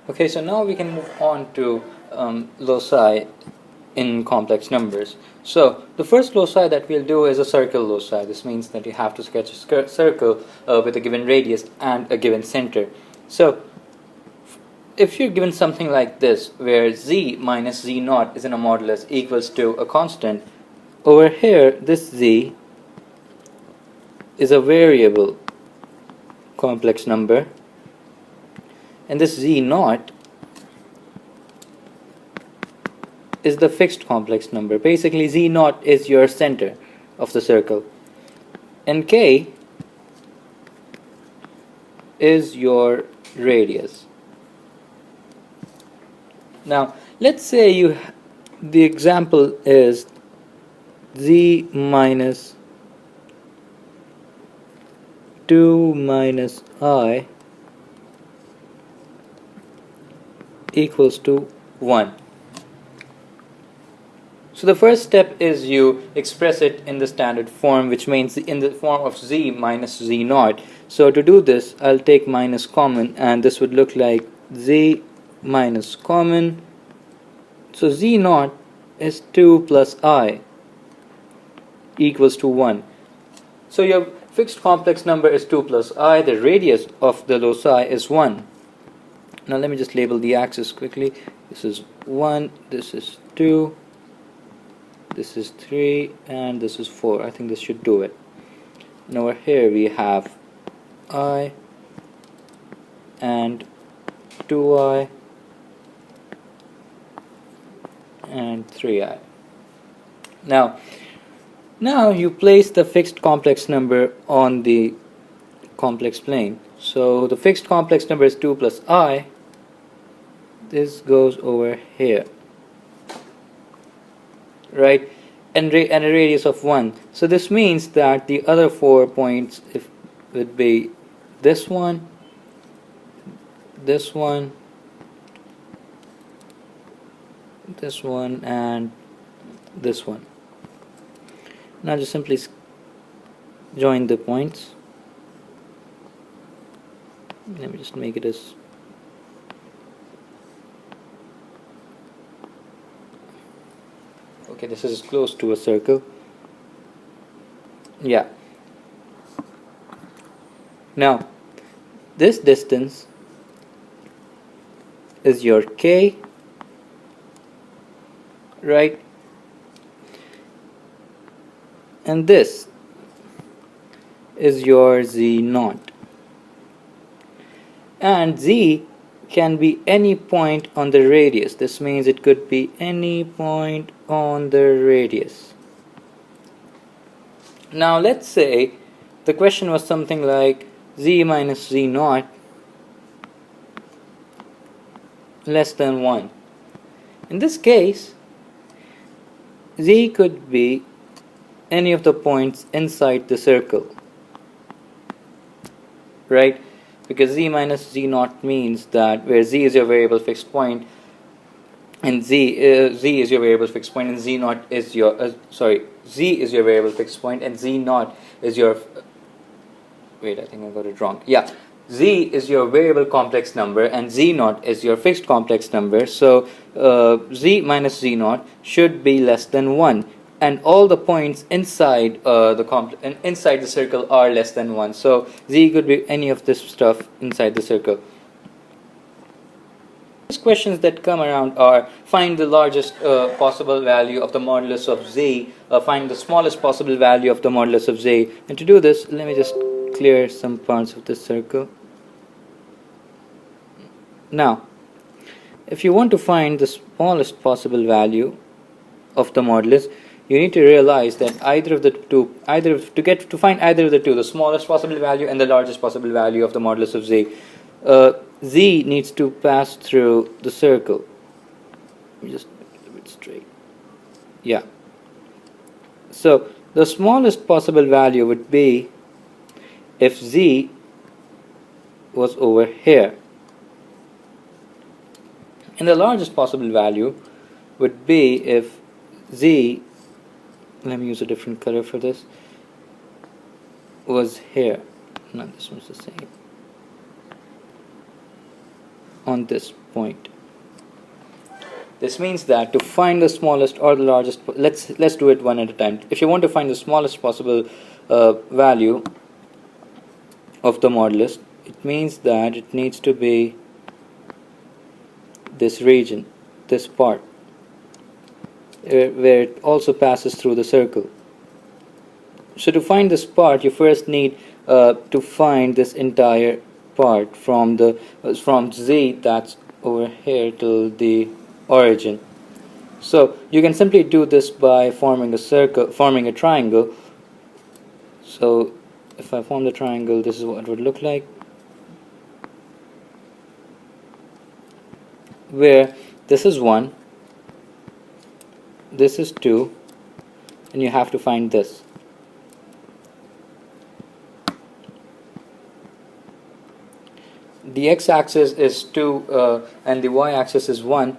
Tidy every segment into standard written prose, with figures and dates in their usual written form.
Okay, so now we can move on to loci in complex numbers. So the first loci that we'll do is a circle loci. This means that you have to sketch a circle with a given radius and a given center. So if you're given something like this, where z minus z naught is in a modulus equals to a constant, over here this z is a variable complex number, and this z naught is the fixed complex number. Basically, z naught is your center of the circle, and k is your radius. Now, let's say the example is z minus 2 minus I equals to 1. So the first step is you express it in the standard form, which means in the form of z minus z naught. So to do this, I'll take minus common, and this would look like z minus common. So z naught is 2 plus I equals to 1. So your fixed complex number is 2 plus I. The radius of the loci is 1. Now let me just label the axis quickly. This is 1, this is 2, this is 3, and this is 4. I think this should do it. And over here we have I and 2I and 3I. Now you place the fixed complex number on the complex plane. So the fixed complex number is 2 plus I. This goes over here, right? And a radius of 1. So this means that the other 4 points would be this one, this one, this one, and this one. Now just simply join the points. Let me just make it as okay, this is close to a circle. Yeah. Now this distance is your k, right? And this is your z naught. And z can be any point on the radius. This means it could be any point on the radius. Now let's say the question was something like z minus z naught less than 1. In this case, z could be any of the points inside the circle, right? Because z minus z naught means that where z is your variable fixed point, and z is your variable fixed point, and z naught is your z is your variable fixed point, and z naught is your wait, I think I got it wrong. Yeah, z is your variable complex number, and z naught is your fixed complex number. So z minus z naught should be less than 1. And all the points inside inside the circle are less than 1. So z could be any of this stuff inside the circle. These questions that come around are: find the largest possible value of the modulus of z, find the smallest possible value of the modulus of z. And to do this, let me just clear some parts of this circle. Now, if you want to find the smallest possible value of the modulus, you need to realize that to find either of the two, the smallest possible value and the largest possible value of the modulus of z, z needs to pass through the circle. Let me just make it a bit straight. Yeah. So the smallest possible value would be if z was over here, and the largest possible value would be if z, let me use a different color for this, was here. No, this one's the same. on this point. This means that to find the smallest or the largest, let's do it one at a time. If you want to find the smallest possible value of the modulus, it means that it needs to be this region, this part, where it also passes through the circle. So to find this part, you first need to find this entire part from Z that's over here till the origin. So you can simply do this by forming a triangle. So if I form the triangle, this is what it would look like, where this is 1, this is 2, and you have to find this. The x-axis is 2 and the y-axis is 1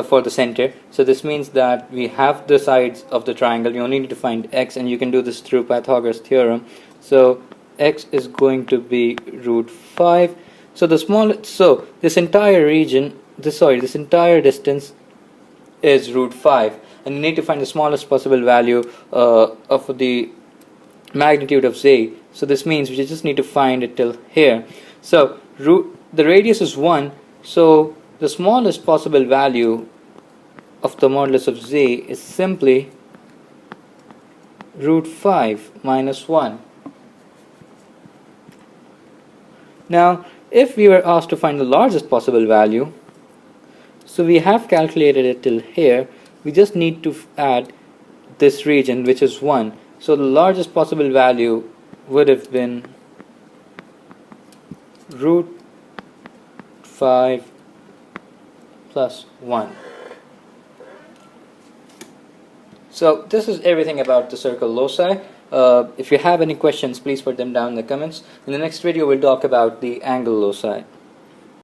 for the center. So this means that we have the sides of the triangle. You only need to find x, and you can do this through Pythagoras Theorem. So x is going to be root 5. So this entire region, this entire distance is root 5, and you need to find the smallest possible value of the magnitude of z. So this means we just need to find it till here. So the radius is 1, so the smallest possible value of the modulus of z is simply root 5 minus 1. Now if we were asked to find the largest possible value, so we have calculated it till here, we just need to add this region, which is 1. So the largest possible value would have been root 5 plus 1. So this is everything about the circle loci. If you have any questions, please put them down in the comments. In the next video, we'll talk about the angle loci.